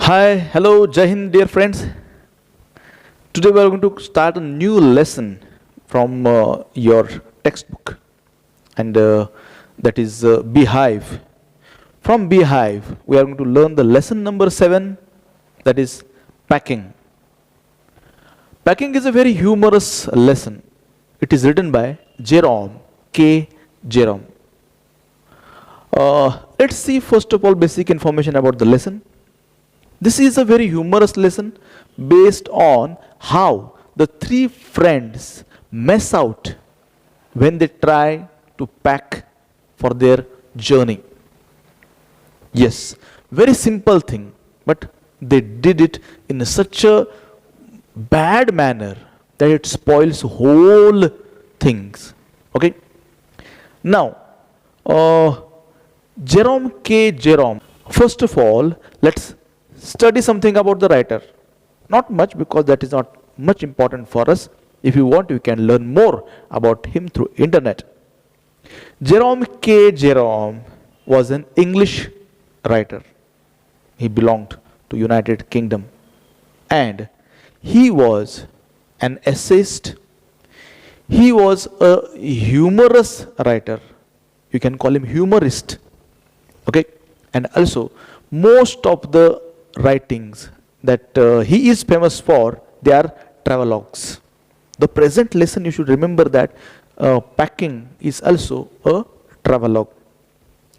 Hi, hello, Jai Hind, dear friends. Today we are going to start a new lesson from your textbook, and that is Beehive. From Beehive, we are going to learn the lesson number 7, that is packing. Packing is a very humorous lesson. It is written by Jerome K. Jerome. Let's see first of all basic information about the lesson. This is a very humorous lesson based on how the three friends mess out when they try to pack for their journey. Yes, very simple thing, but they did it in such a bad manner that it spoils whole things. Okay. Now, Jerome K. Jerome. First of all, let's study something about the writer. Not much, because that is not much important for us. If you want, you can learn more about him through internet. Jerome K. Jerome was an English writer. He belonged to United Kingdom, and he was an essayist. He was a humorous writer. You can call him humorist. Okay, and also most of the writings that he is famous for, they are travelogues. The present lesson, you should remember that packing is also a travelogue.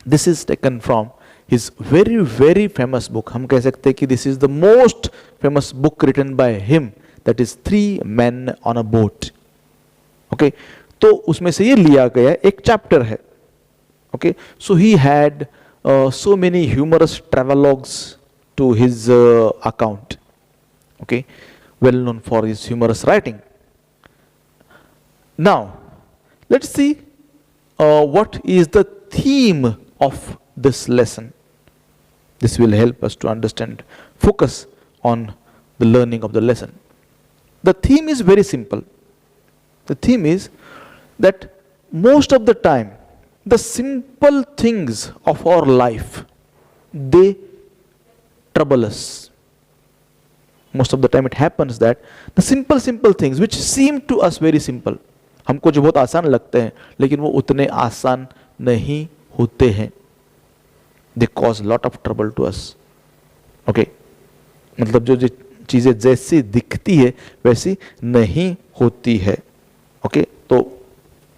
This is taken from his very very famous book. हम कह सकते हैं कि this is the most famous book written by him, that is Three Men on a Boat. Okay, तो उसमें से ये लिया गया एक chapter है. Okay, so he had so many humorous travelogues to his account. Okay, well known for his humorous writing. Now, let's see what is the theme of this lesson. This will help us to understand, focus on the learning of the lesson. The theme is very simple. The theme is that most of the time, the simple things of our life, they trouble us. Most of the time it happens that the simple things which seem to us very simple, हमको जो बहुत आसान लगते हैं लेकिन वो उतने आसान नहीं होते हैं. They cause lot of trouble to us. Okay, मतलब जो चीजें जैसी दिखती है वैसी नहीं होती है. Okay, तो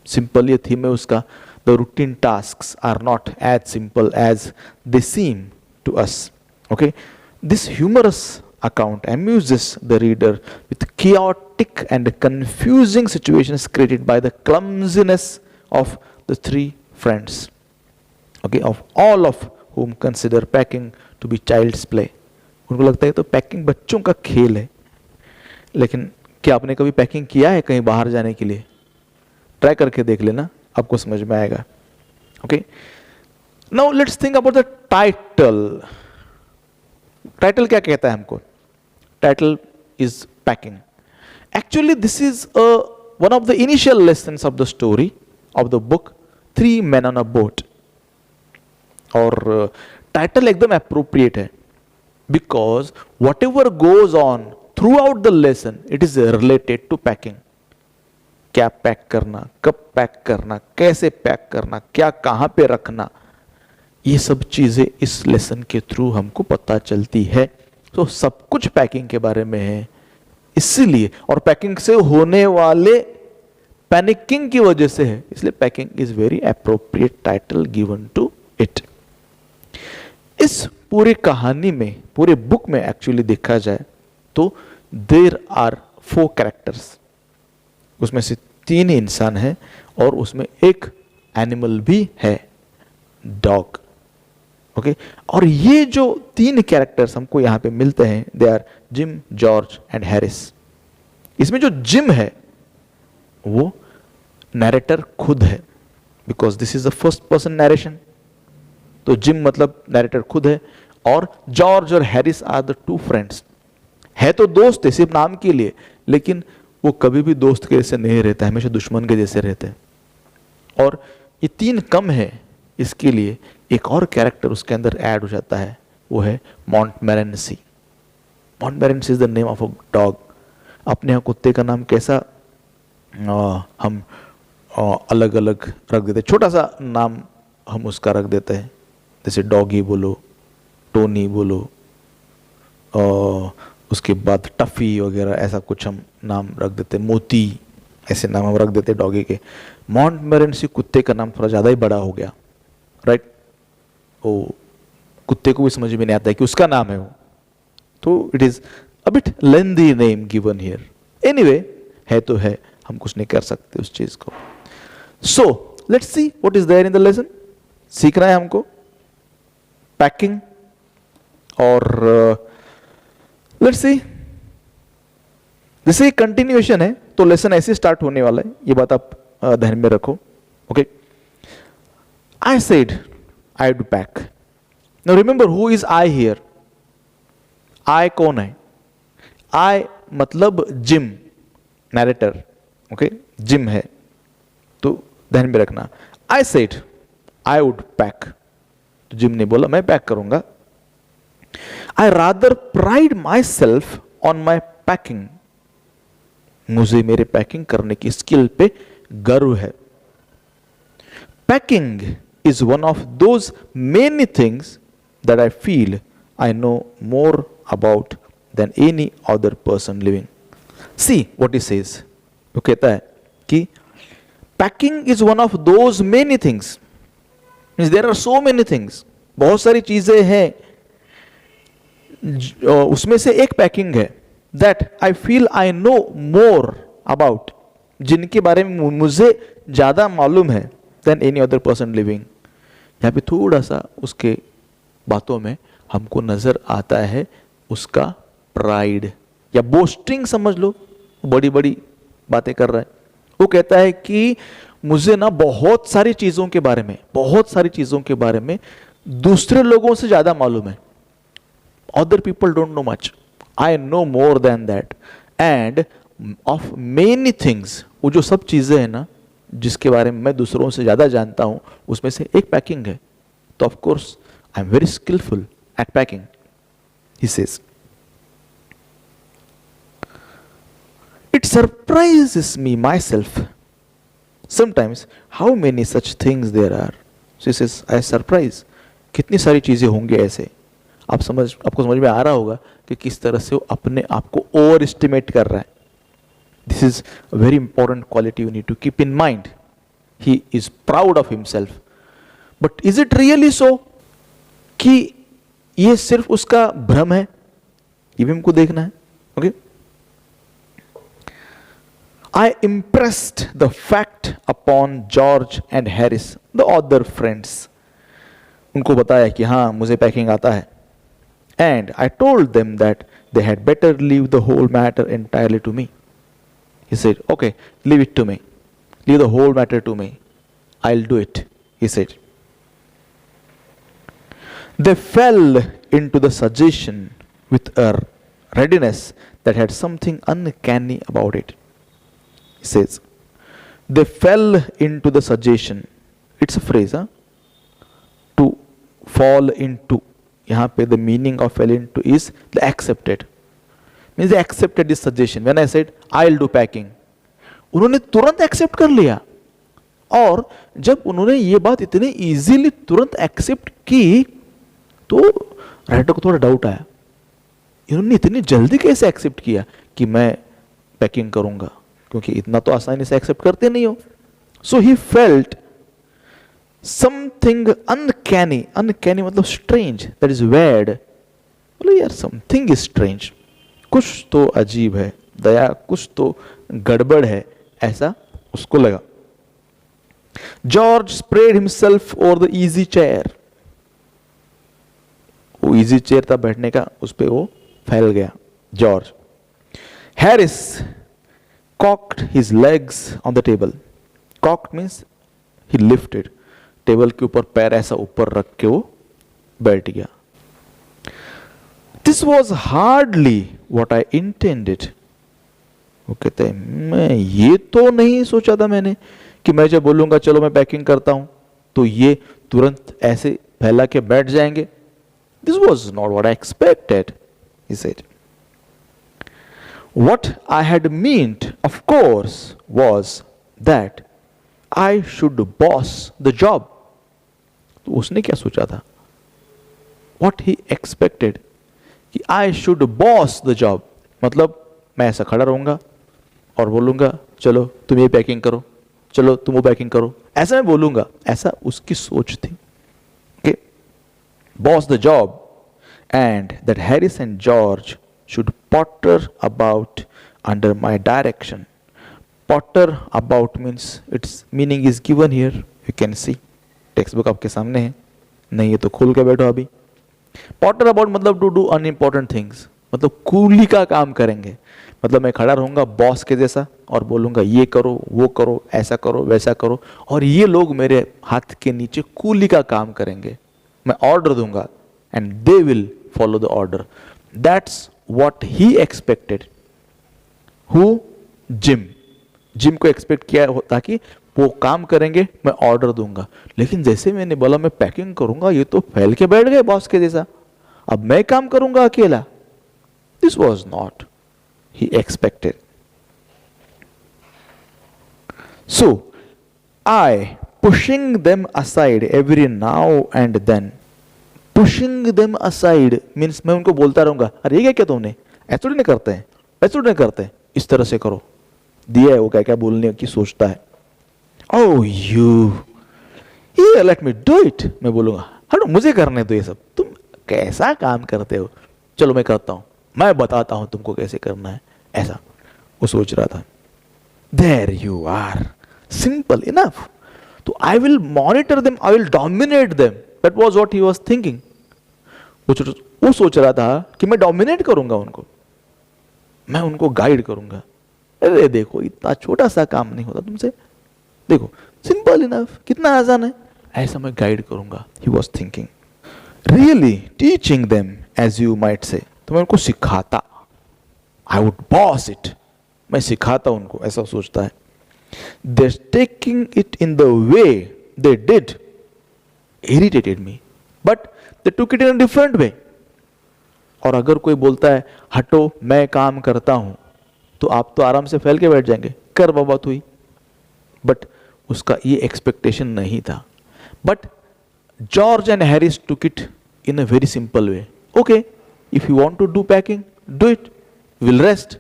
सिंपल ये थीम है उसका. The routine tasks are not as simple as they seem to us. Okay, this humorous account amuses the reader with chaotic and confusing situations created by the clumsiness of the three friends. Okay, of all of whom consider packing to be child's play. उनको लगता है तो packing बच्चों का खेल है. लेकिन क्या आपने कभी पैकिंग किया है कहीं बाहर जाने के लिए? ट्राई करके देख लेना, आपको समझ में आएगा. Okay, now let's think about the title. Title क्या कहता है हमको? Title is packing. Actually this is one of the initial lessons of the story of the book three man on a boat. और टाइटल एकदम appropriate है, because whatever goes on throughout the lesson it is related to packing. क्या pack करना, कब pack करना, कैसे pack करना, क्या कहां पे रखना, ये सब चीजें इस लेसन के थ्रू हमको पता चलती है. तो सब कुछ पैकिंग के बारे में है, इसलिए, और पैकिंग से होने वाले पैनिकिंग की वजह से है, इसलिए packing is very appropriate title given to it. इस पूरी कहानी में, पूरे बुक में एक्चुअली देखा जाए तो देयर आर 4 कैरेक्टर्स. उसमें से 3 इंसान हैं और उसमें एक एनिमल भी है, डॉग. ओके, और ये जो 3 कैरेक्टर्स हमको यहां पे मिलते हैं, they are Jim, George and Harris. इसमें जो जिम है वो नैरेटर खुद है, because this is the first person narration. तो जिम मतलब नैरेटर खुद है, और जॉर्ज और हैरिस आर द 2 फ्रेंड्स. है तो दोस्त है सिर्फ नाम के लिए, लेकिन वो कभी भी दोस्त के जैसे नहीं रहता, हमेशा दुश्मन के जैसे रहते हैं. और ये 3 कम है, इसके लिए एक और कैरेक्टर उसके अंदर ऐड हो जाता है, वो है Montmorency. Montmorency is the name of a dog. अपने यहाँ कुत्ते का नाम कैसा हम अलग अलग रख देते, छोटा सा नाम हम उसका रख देते हैं, जैसे डॉगी बोलो, टोनी बोलो, उसके बाद टफ़ी वगैरह ऐसा कुछ हम नाम रख देते, मोती, ऐसे नाम हम रख देते डॉगी के. मॉन्टमेरेंसी कुत्ते का नाम थोड़ा ज़्यादा ही बड़ा हो गया, राइट. वो कुत्ते को भी समझ में नहीं आता है कि उसका नाम है वो, तो it is a bit lengthy name given here. Anyway, है तो है, हम कुछ नहीं कर सकते उस चीज़ को. So let's see what is there in the lesson. सीखना है हमको पैकिंग, और लेट्स सी, जैसे कंटिन्यूएशन है तो लेसन ऐसे स्टार्ट होने वाला है, ये बात आप ध्यान में रखो. Okay, I said I do pack. Now remember who is I here. I कौन है? आई मतलब जिम, नैरेटर. ओके, जिम है, तो ध्यान में रखना. I said I would pack, तो जिम ने बोला मैं पैक करूंगा. I rather pride myself on my packing. मुझे मेरे पैकिंग करने की स्किल पे गर्व है. Packing is one of those many things that I feel I know more about than any other person living. See what he says. वो कहता है कि packing is one of those many things, means there are so many things, बहुत सारी चीजें हैं, उसमें से एक पैकिंग है that I feel I know more about, जिनके बारे में मुझे ज्यादा मालूम है than any other person living. यहाँ पे थोड़ा सा उसके बातों में हमको नजर आता है उसका प्राइड या बोस्टिंग, समझ लो, बड़ी बड़ी बातें कर रहा है. वो कहता है कि मुझे ना बहुत सारी चीजों के बारे में, बहुत सारी चीजों के बारे में दूसरे लोगों से ज्यादा मालूम है. Other people don't know much. I know more than that. And of many things, वो जो सब चीजें हैं ना जिसके बारे में मैं दूसरों से ज्यादा जानता हूं, उसमें से एक पैकिंग है. तो of course I am very skilful at packing, he says. It surprises me myself sometimes how many such things there are. So he says, I surprise. कितनी सारी चीजें होंगी ऐसे. आपको समझ में आ रहा होगा कि किस तरह से वो अपने आप को ओवर एस्टिमेट कर रहा है. This is a very important quality you need to keep in mind. He is proud of himself. But is it really so कि ये सिर्फ उसका भ्रम है? ये भी हमको देखना है. Okay, I impressed the fact upon George and Harris, the other friends. उनको बताया कि हाँ मुझे पैकिंग आता है. And I told them that they had better leave the whole matter entirely to me. He said, okay, leave it to me. Leave the whole matter to me. I'll do it, he said. They fell into the suggestion with a readiness that had something uncanny about it. He says, they fell into the suggestion. It's a phrase, huh? To fall into. यहाँ पे the meaning of fell into is the accepted. Means they accepted this suggestion. When I said, I'll do packing, उन्होंने तुरंत accept कर लिया. और जब उन्होंने ये बात इतने easily तुरंत accept की, तो राइटर को थोड़ा डाउट आया. इन्होंने इतनी जल्दी कैसे accept किया कि मैं पैकिंग करूंगा, क्योंकि इतना तो आसानी से एक्सेप्ट करते नहीं हो. So he felt something uncanny. Uncanny मतलब स्ट्रेंज, दैट इज वेड. बोले यार समथिंग इज स्ट्रेंज, कुछ तो अजीब है, दया कुछ तो गड़बड़ है, ऐसा उसको लगा. George spread himself over the easy chair. वो इजी चेयर था बैठने का, उस पर वो फैल गया George. Harris cocked his legs on the table. Cocked means he lifted. Table के ऊपर पैर ऐसा ऊपर रख के वो बैठ गया. This was hardly what I intended. वो कहते हैं मैं ये तो नहीं सोचा था मैंने कि मैं जब बोलूंगा चलो मैं पैकिंग करता हूं तो ये तुरंत ऐसे फैला के बैठ जाएंगे. This was not what I expected, he said. What I had meant, of course, was that I should boss the job. तो उसने क्या सोचा था? What he expected कि I should boss the job, मतलब मैं ऐसा खड़ा रहूंगा और बोलूंगा चलो तुम ये पैकिंग करो, चलो तुम वो पैकिंग करो, ऐसा मैं बोलूंगा. ऐसा उसकी सोच थी. Okay, boss the job, and that Harris and George should potter about under my direction. Potter about means its meaning is given here. You can see text book आपके सामने है, नहीं है तो खोल के बैठो अभी. पॉटर अबाउट मतलब टू डू अनइम्पॉर्टेंट थिंग्स, मतलब कूली का काम करेंगे. मतलब मैं खड़ा रहूंगा बॉस के जैसा और बोलूंगा ये करो वो करो ऐसा करो वैसा करो, और ये लोग मेरे हाथ के नीचे कूली का काम करेंगे. मैं ऑर्डर दूंगा and they will follow the order. That's what he expected. Who? Gym. Gym को एक्सपेक्ट किया ताकि वो काम करेंगे, मैं ऑर्डर दूंगा. लेकिन जैसे मैंने बोला मैं पैकिंग करूंगा, ये तो फैल के बैठ गए बॉस के जैसा, अब मैं काम करूंगा अकेला. This was not he expected. So I pushing them aside every now and then. Pushing them aside means मैं उनको बोलता रहूंगा, अरे ये क्या किया तुमने, ऐसा नहीं करते हैं, ऐसा नहीं करते हैं, इस तरह से करो. दिया है वो क्या क्या बोलने की सोचता है. Oh you, here let me do it. मैं बोलूंगा हटो मुझे करने दो ये सब, तुम कैसा काम करते हो, चलो मैं करता हूं, मैं बताता हूं तुमको कैसे करना है. ऐसा वो सोच रहा था. There you are, simple enough. तो I will monitor them, I will dominate them. That was what he was thinking. वो सोच रहा था कि मैं डोमिनेट करूंगा उनको, मैं उनको गाइड करूंगा. अरे देखो इतना छोटा सा काम नहीं होता तुमसे, देखो सिंपल इनफ, कितना आसान है, ऐसा मैं गाइड करूंगा. He was thinking. Really teaching them as you might say, तो मैं उनको सिखाता. आई वुड बॉस इट, मैं सिखाता उनको, ऐसा सोचता है. दे taking it in the way they did irritated me, but they took it in a different way. और अगर कोई बोलता है हटो मैं काम करता हूं, तो आप तो आराम से फैल के बैठ जाएंगे, कर बाबा तू ही. बट उसका ये एक्सपेक्टेशन नहीं था. But George and Harris took it in a very simple way. Okay, if you want to do packing, do it, will rest.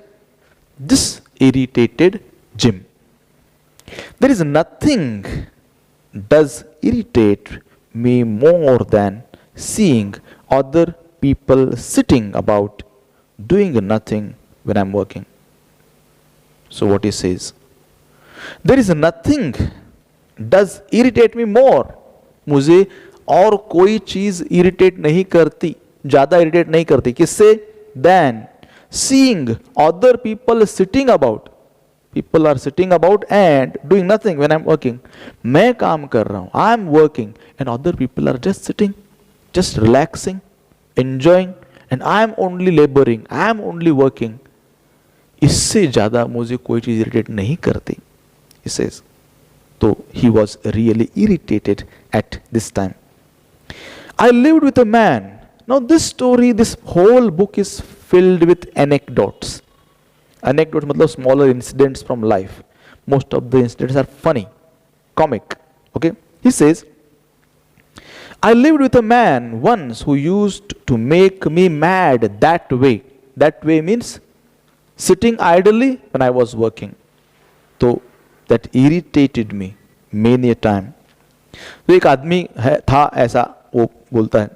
This irritated Jim. There is nothing does irritate me more than seeing other people sitting about doing nothing when I'm working. So what he says, there is nothing does irritate me more. मुझे और कोई चीज irritate नहीं करती, ज्यादा irritate नहीं करती, किससे? than seeing other people sitting about. People are sitting about and doing nothing when I'm working. मैं काम कर रहा हूं, I am working, and other people are just sitting, just relaxing, enjoying, and I am only laboring, I am only working. इससे ज्यादा मुझे कोई चीज इरिटेट नहीं करती. He says. तो he was really irritated at this time. I lived with a man. Now this story, this whole book is filled with anecdotes. Anecdotes मतलब smaller incidents from life. Most of the incidents are funny, comic. Okay. He says, I lived with a man once who used to make me mad that way. That way means sitting idly when I was working. So that irritated me many a time. तो एक आदमी था ऐसा, वो बोलता है,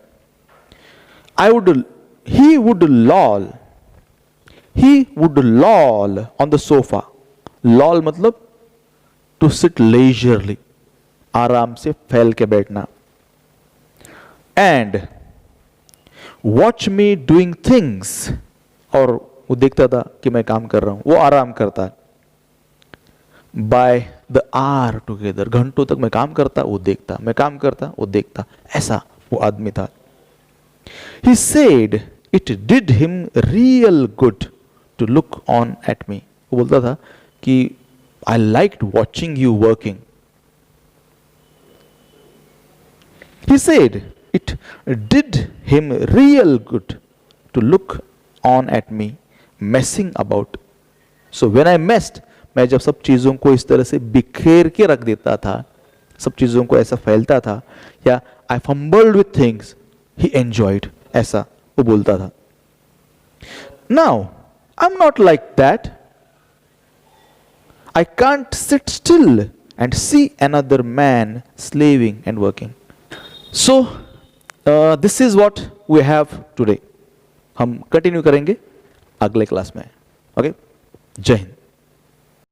he would loll on the sofa. Loll मतलब to sit leisurely, आराम से फैल के बैठना. And watch me doing things. और वो देखता था कि मैं काम कर रहा हूं, वो आराम करता है. By the hour together, घंटों तक मैं काम करता, वो देखता, मैं काम करता, वो देखता. ऐसा वो आदमी था. He said it did him real good to look on at me. वो बोलता था कि I liked watching you working. He said it did him real good to look on at me messing about so when I messed, मैं जब सब चीज़ों को इस तरह से बिखेर के रख देता था, सब चीज़ों को ऐसा फैलता था, या I fumbled with things, he enjoyed, ऐसा वो बोलता था. Now I am not like that. I can't sit still and see another man slaving and working. So, this is what we have today. हम कंटिन्यू करेंगे अगले class में. Okay, जय हिंद.